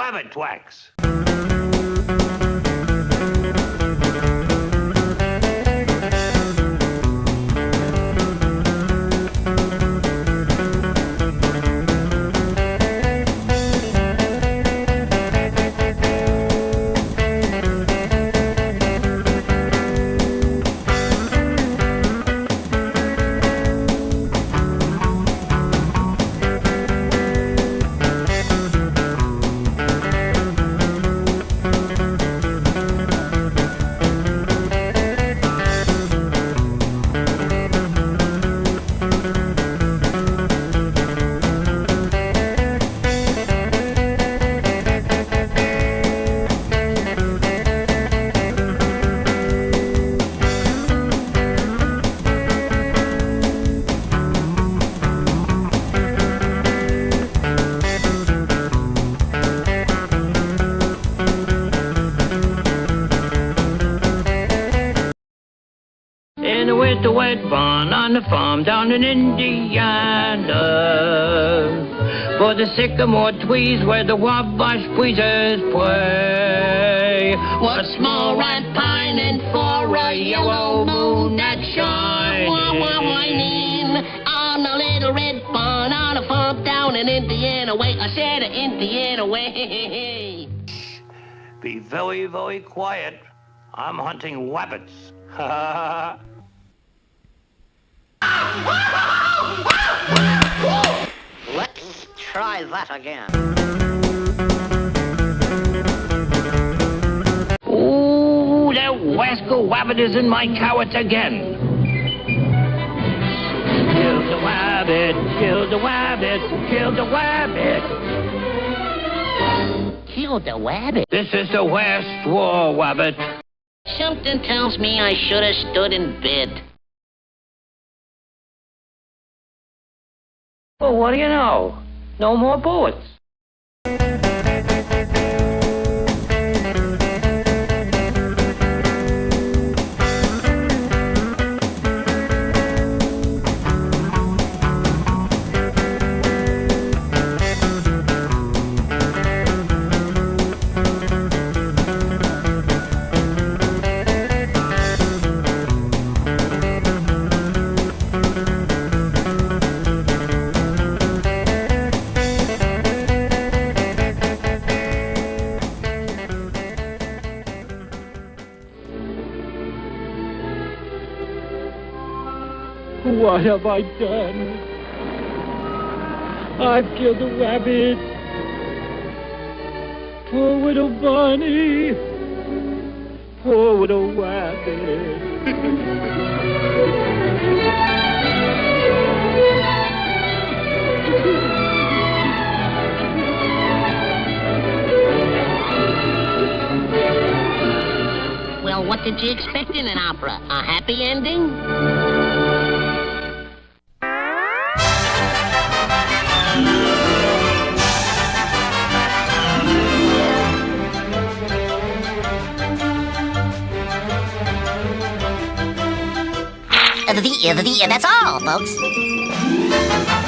wabbit wax. In a winter wet barn on the farm down in Indiana, for the sycamore trees where the wabash breezes play, What small red pine and for a yellow moon that shines. Whining on a little red barn on a farm down in Indiana way. I said Indiana way. Be very, very quiet. I'm hunting wabbits. Ha Let's try that again. Ooh, that rascal wabbit is in my carrots again. Kill the wabbit, kill the wabbit, kill the wabbit. Kill the wabbit. This is the last straw, wabbit. Something tells me I should have stood in bed. Well, what do you know? No more bullets. What have I done? I've killed a rabbit. Poor little bunny. Poor little rabbit. Well, what did you expect in an opera? A happy ending? That's all, folks.